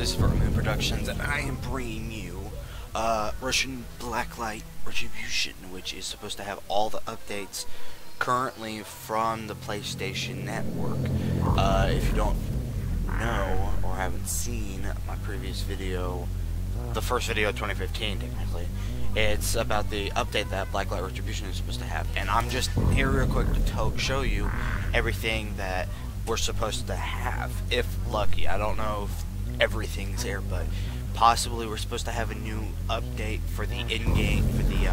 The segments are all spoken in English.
This is Vermin Productions, and I am bringing you Russian Blacklight Retribution, which is supposed to have all the updates currently from the PlayStation Network. If you don't know or haven't seen my previous video, the first video of 2015 technically, it's about the update that Blacklight Retribution is supposed to have, and I'm just here real quick to show you everything that we're supposed to have, if lucky. I don't know if everything's there, but possibly we're supposed to have a new update for the in-game, for the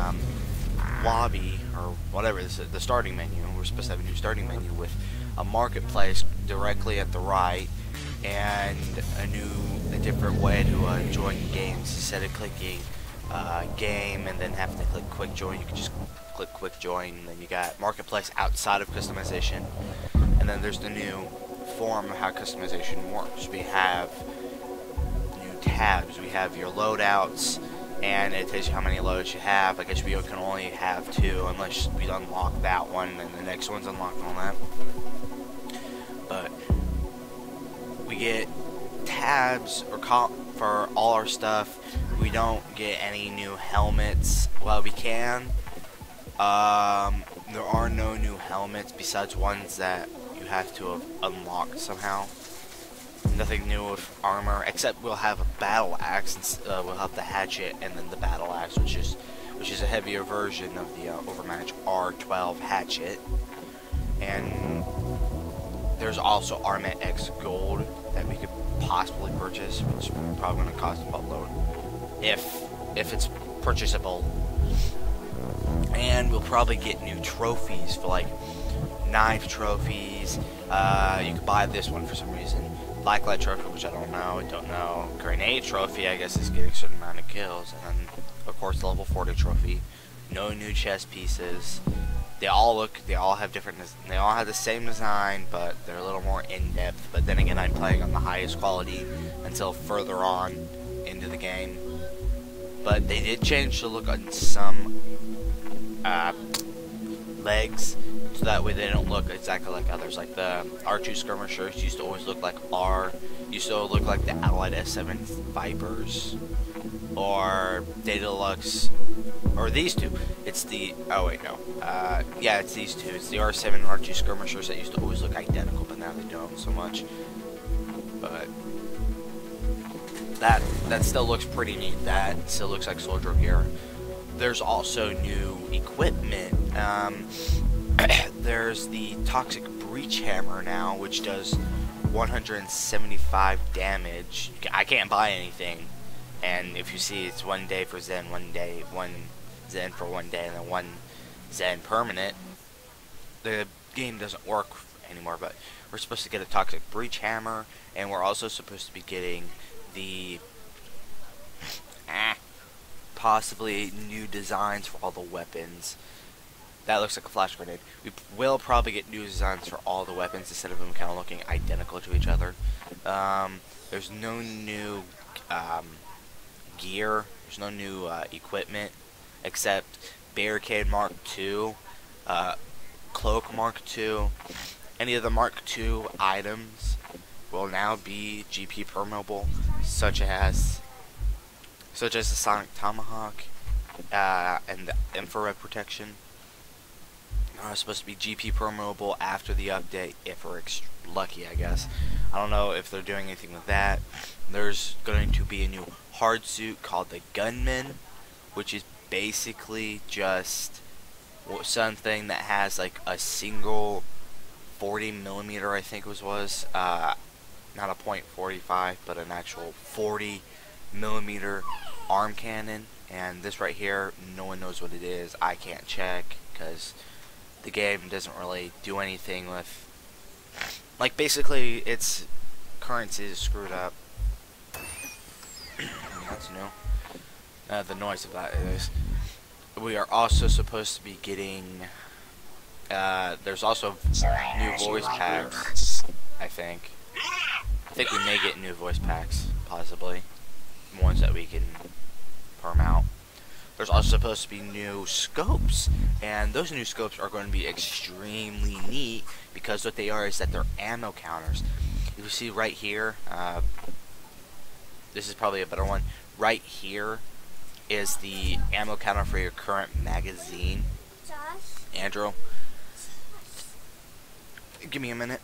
lobby, or whatever, the starting menu. We're supposed to have a new starting menu with a marketplace directly at the right, and a different way to join games. Instead of clicking game and then having to click quick join, you can just click quick join, and then you got marketplace outside of customization. And then there's the new form of how customization works. We have new tabs. We have your loadouts, and it tells you how many loads you have. I guess we can only have 2 unless we unlock that one, and the next one's unlocked on that. But we get tabs for all our stuff. We don't get any new helmets. Well, we can. There are no new helmets besides ones that you have to have unlocked somehow. Nothing new with armor, except we'll have a battle axe. And, we'll have the hatchet and then the battle axe, which is a heavier version of the Overmatch R12 hatchet. And there's also Armament X Gold that we could possibly purchase, which is probably going to cost a buttload if it's purchasable. And we'll probably get new trophies for like knife trophies. You can buy this one for some reason. Blacklight trophy, which I don't know. Grenade trophy, I guess, is getting a certain amount of kills. And then, of course, the level 40 trophy. No new chest pieces. They all have the same design, but they're a little more in-depth. But then again, I'm playing on the highest quality until further on into the game. But they did change the look on some legs, so that way they don't look exactly like others. Like the R2 skirmishers used to always look like used to look like the Allied S7 Vipers, or Data Deluxe, or these two. It's the yeah, it's these two. It's the R7 and R2 skirmishers that used to always look identical, but now they don't so much. But that still looks pretty neat. That still looks like soldier gear. There's also new equipment. There's the Toxic Breach Hammer now, which does 175 damage. I can't buy anything, and if you see, it's 1 day for Zen, 1 Zen for 1 day, and then 1 Zen permanent. The game doesn't work anymore, but we're supposed to get a Toxic Breach Hammer, and we're also supposed to be getting the possibly new designs for all the weapons. That looks like a flash grenade. We will probably get new designs for all the weapons instead of them kind of looking identical to each other. There's no new gear. There's no new equipment except Barricade Mark II, Cloak Mark II. Any of the Mark II items will now be GP permeable, such as the Sonic Tomahawk and the Infrared Protection. Are supposed to be GP permeable after the update, if we're lucky, I guess. I don't know if they're doing anything with that. There's going to be a new hard suit called the Gunman, which is basically just something that has like a single 40mm, I think it was not a .45, but an actual 40mm arm cannon. And this right here, no one knows what it is. I can't check because the game doesn't really do anything with, like, basically its currency is screwed up. That's new. The noise of that is. We are also supposed to be getting, there's also new voice packs, I think. I think we may get new voice packs, possibly. Ones that we can perm out. There's also supposed to be new scopes, and those new scopes are going to be extremely neat because what they are is that they're ammo counters. You see right here, this is probably a better one. Right here is the ammo counter for your current magazine. Andrew, give me a minute.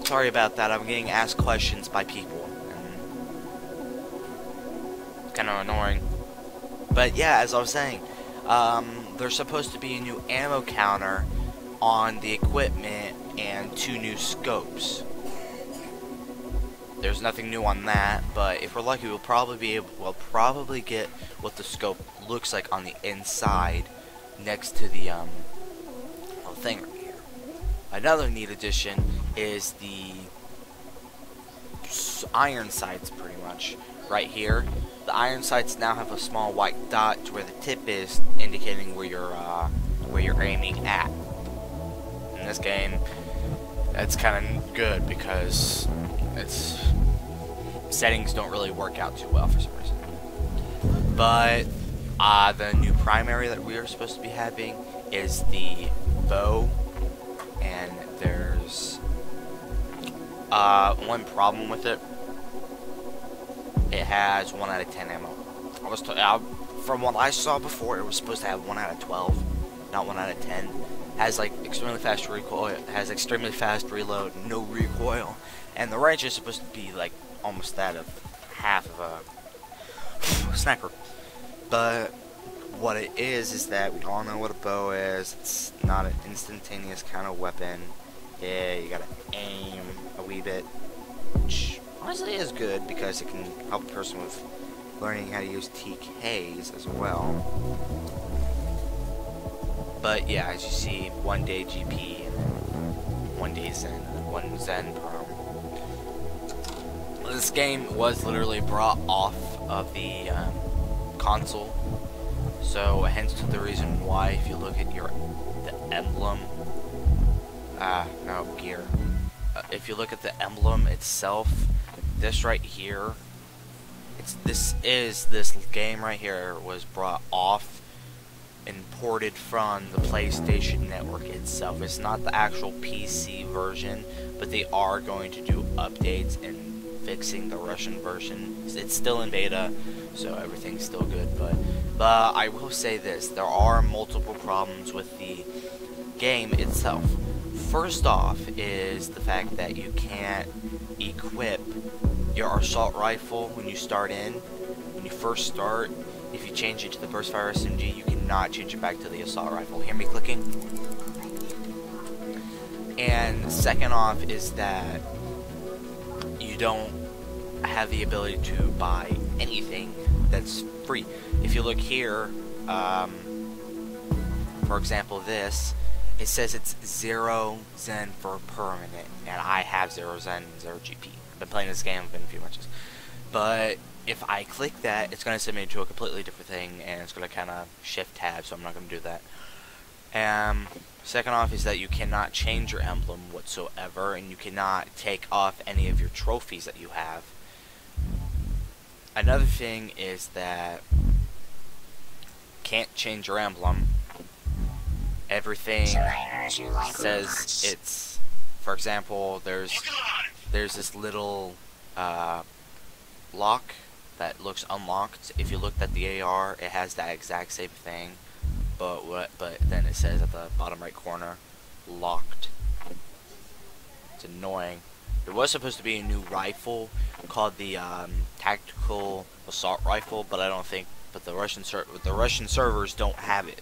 Sorry about that, I'm getting asked questions by people. Kind of annoying. But yeah, as I was saying, there's supposed to be a new ammo counter on the equipment and 2 new scopes. There's nothing new on that, but if we're lucky, we'll probably get what the scope looks like on the inside next to the little thing right here. Another neat addition is the iron sights, pretty much. Right here, the iron sights now have a small white dot to where the tip is, indicating where you're aiming at. In this game, that's kind of good because its settings don't really work out too well for some reason. But the new primary that we are supposed to be having is the bow, and there's one problem with it. It has 1 out of 10 ammo. From what I saw before, it was supposed to have 1 out of 12, not 1 out of 10. Has like extremely fast recoil, has extremely fast reload, no recoil, and the range is supposed to be like almost that of half of a sniper. But what it is that we all know what a bow is. It's not an instantaneous kind of weapon. Yeah, you gotta aim a wee bit, which honestly is good because it can help a person with learning how to use TKs as well. But yeah, as you see, 1 day GP and 1 day Zen, 1 Zen Pro. This game was literally brought off of the console, so hence the reason why, if you look at the emblem, no, gear. If you look at the emblem itself, this right here, this game right here was brought off, imported from the PlayStation Network itself. It's not the actual PC version, but they are going to do updates and fixing the Russian version. It's still in beta, so everything's still good, but I will say this, there are multiple problems with the game itself. First off is the fact that you can't equip your assault rifle when you start in. When you first start, if you change it to the burst fire SMG, you cannot change it back to the assault rifle. Hear me clicking? And second off is that you don't have the ability to buy anything that's free. If you look here, for example this, it says it's 0 Zen for permanent, and I have 0 Zen and 0 GP. I've been playing this game, I've been a few matches. But if I click that, it's going to send me to a completely different thing, and it's going to kind of shift tab, so I'm not going to do that. Second off is that you cannot change your emblem whatsoever, and you cannot take off any of your trophies that you have. Another thing is that can't change your emblem. Everything says it's, for example, there's this little lock that looks unlocked. If you looked at the AR, it has that exact same thing, but then it says at the bottom right corner, locked. It's annoying. There was supposed to be a new rifle called the tactical assault rifle, but the Russian servers don't have it.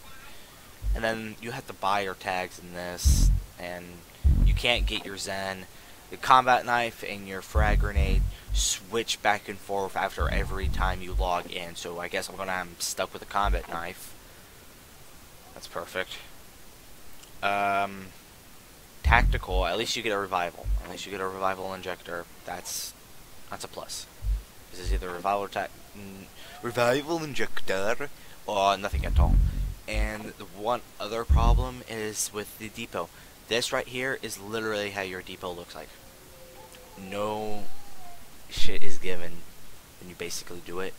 And then you have to buy your tags in this, and you can't get your Zen. The combat knife and your frag grenade switch back and forth after every time you log in, so I guess I'm stuck with the combat knife. That's perfect. Tactical, at least you get a revival. At least you get a revival injector. That's a plus. This is either revival injector or nothing at all. And the one other problem is with the depot. This right here is literally how your depot looks like. No shit is given when you basically do it.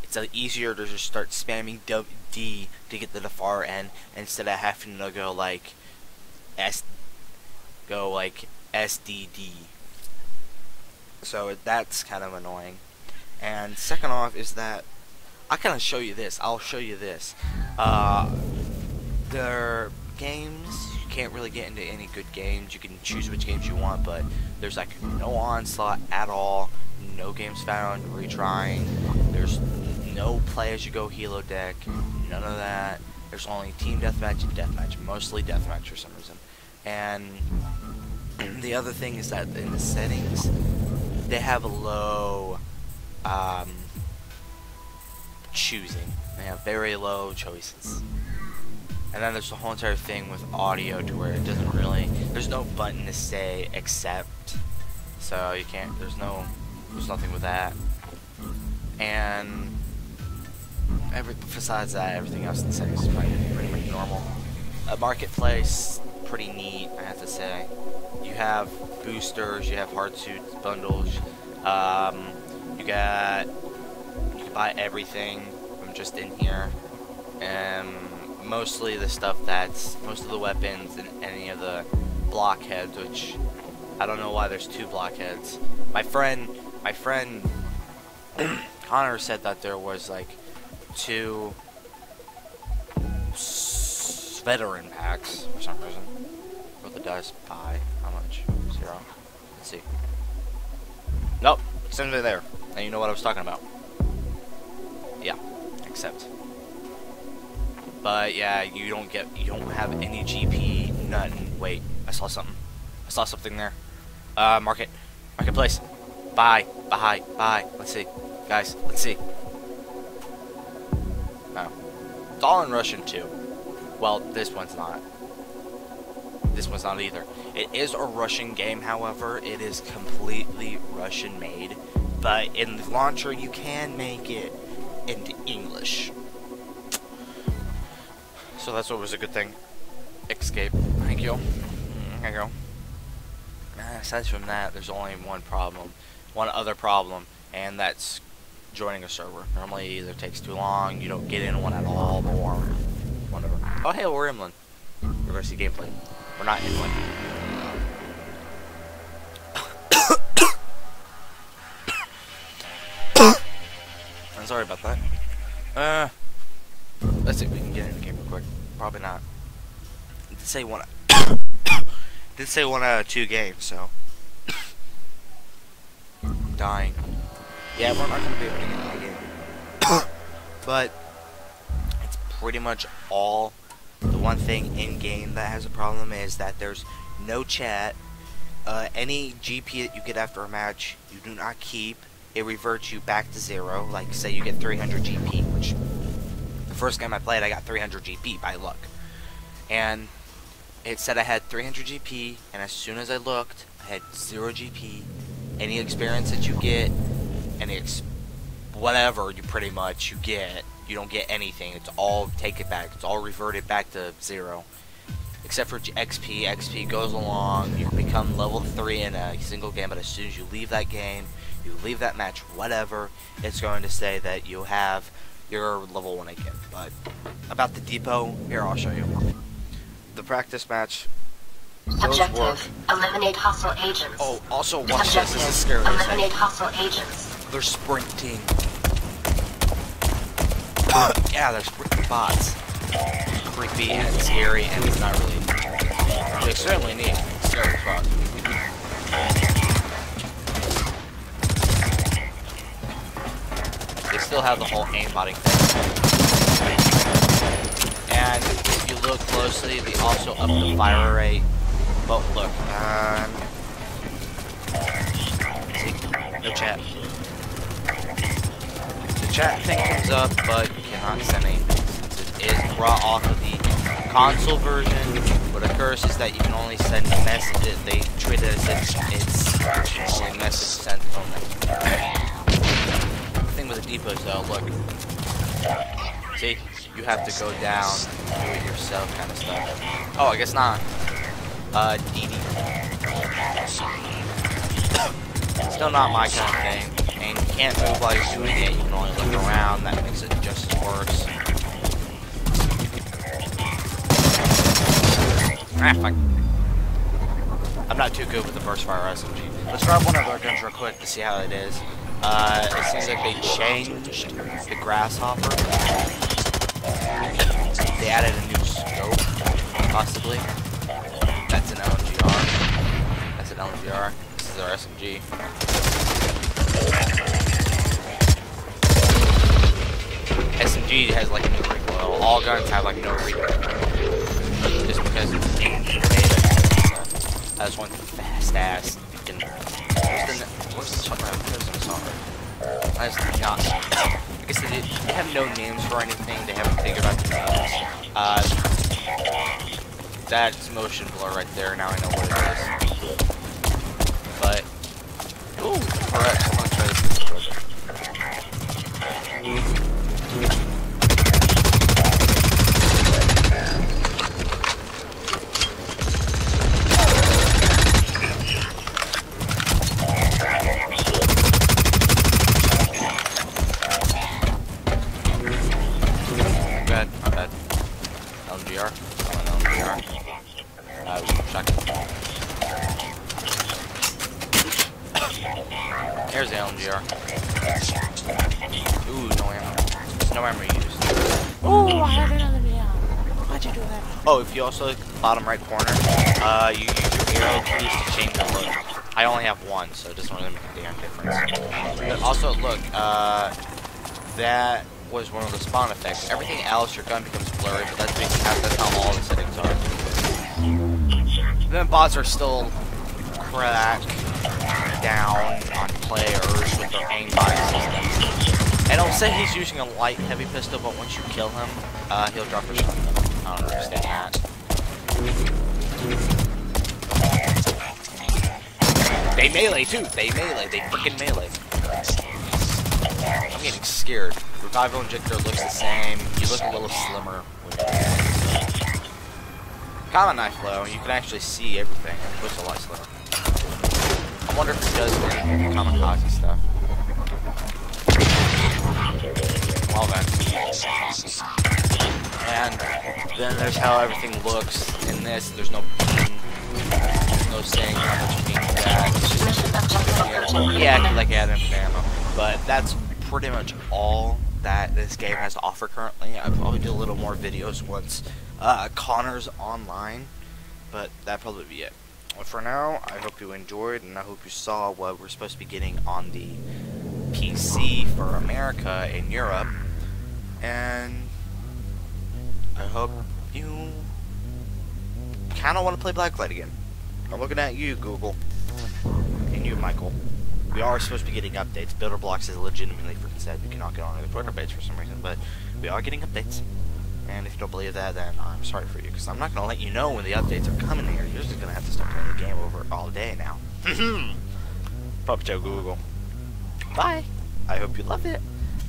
it's easier to just start spamming D to get to the far end instead of having to go like SDD. So that's kind of annoying. And second off is that I kind of show you this. I'll show you this. Their games, you can't really get into any good games. You can choose which games you want, but there's like no onslaught at all. No games found, retrying. There's no play as you go helo deck. None of that. There's only team deathmatch and deathmatch. Mostly deathmatch for some reason. And the other thing is that in the settings, they have a low choosing. They have very low choices. And then there's the whole entire thing with audio to where it doesn't really, there's no button to say accept. So you can't, there's nothing with that. And besides that, everything else in the settings is pretty much normal. A marketplace, pretty neat, I have to say. You have boosters, you have hard suits, bundles. You can buy everything from just in here, and mostly the stuff most of the weapons and any of the blockheads, which I don't know why there's 2 blockheads. My friend Connor said that there was like 2 veteran packs for some reason. Roll the dice, buy, how much? 0. Let's see. Nope, it's over there. Now you know what I was talking about. Yeah, accept. But yeah, you don't have any GP, nothing. Wait, I saw something. I saw something there. Marketplace. Buy. Let's see. Guys, let's see. No. It's all in Russian too. Well, this one's not. This one's not either. It is a Russian game, however, it is completely Russian made. But in the launcher, you can make it into English. So that's always a good thing. Escape. Thank you. There you go. Aside from that, there's only one other problem, and that's joining a server. Normally, it either takes too long, you don't get in one at all, or whatever. Oh, hey, we're in one. We're gonna see gameplay. We're not in one. I'm sorry about that. Let's see if we can get in the game real quick. Probably not. It did say one. Did say 1 out of 2 games, so I'm dying. Yeah, we're not gonna be able to get in the game. But it's pretty much all. The one thing in game that has a problem is that there's no chat. Any GP that you get after a match, you do not keep. It reverts you back to 0. Like, say you get 300 GP, which the first game I played, I got 300 GP by luck. And it said I had 300 GP, and as soon as I looked, I had 0 GP. Any experience that you get, whatever you pretty much you get, you don't get anything. It's all taken back. It's all reverted back to 0. Except for XP. XP goes along. You can become level 3 in a single game, but as soon as you leave that game, you leave that match, whatever, it's going to say that you have your level 1 again. But about the depot, here I'll show you. The practice match. Objective: eliminate hostile agents. Oh, also watch this. This is scary. Eliminate hostile agents. They're sprinting. Yeah, they're sprinting bots. Creepy and scary, and it's not really. They certainly need scary as fuck. They still have the whole aimbotting thing. And if you look closely, they also up the fire rate. But look, see, no chat. The chat thing comes up, but you cannot send anything since it is brought off of the console version. What occurs is that you can only send messages. They treat it as if it's only message sent only. The thing with the depots, though, look. See, you have to go down, do it yourself, kind of stuff. Oh, I guess not. DD. Still not my kind of thing. And you can't move while you're doing it, you can only look around, that makes it just as worse. Ah, fuck. I'm not too good with the burst fire SMG. Let's grab one of our guns real quick to see how it is. It seems like they changed the grasshopper. They added a new scope, possibly. That's an LMGR. That's an LMGR. This is our SMG. SMG has like no recoil. All guns have like no recoil. Just because it's beta. That's one fast ass. What's the shot around prison? Sorry. That's not. I guess they have no names for anything. They haven't figured out the names. That's motion blur right there. Now I know what it is. But ooh, alright. Let's try this. LMGR. Shotgun. There's the LMGR. Ooh, no ammo. No ammo used. Ooh, I have another ammo. Why'd you do that? Oh, if you also look at the bottom right corner, you use your arrow keys to change the look. I only have one, so it doesn't really make a damn difference. But also, look, that was one of the spawn effects. Everything else, your gun becomes blurry, but that's because that's how all the settings are. Then bots are still crack down on players with their aimbot systems. And I'll say he's using a light heavy pistol, but once you kill him, he'll drop a shotgun. I don't understand that. They melee too. They melee. They freaking melee. I'm getting scared. Revival injector looks the same. You look a little slimmer. Common knife though, you can actually see everything. It looks a lot slimmer. I wonder if it does any kamikaze stuff. Well then. And then there's how everything looks in this. There's no beam. There's no saying how much beam that. Yeah, like adding ammo. But that's pretty much all that this game has to offer currently. I'll probably do a little more videos once Connor's online, but that'd probably be it. Well, for now, I hope you enjoyed, and I hope you saw what we're supposed to be getting on the PC for America and Europe, and I hope you kind of want to play Blacklight again. I'm looking at you, Google, and you, Michael. We are supposed to be getting updates. Builder Blocks is legitimately freaking sad. We cannot get on the Twitter page for some reason, but we are getting updates. And if you don't believe that, then I'm sorry for you, because I'm not going to let you know when the updates are coming here. You're just going to have to start playing the game over all day now. Probably tell Google. Bye. I hope you loved it.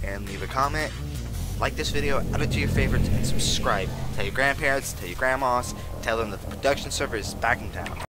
And leave a comment. Like this video, add it to your favorites, and subscribe. Tell your grandparents, tell your grandmas, tell them that the production server is back in town.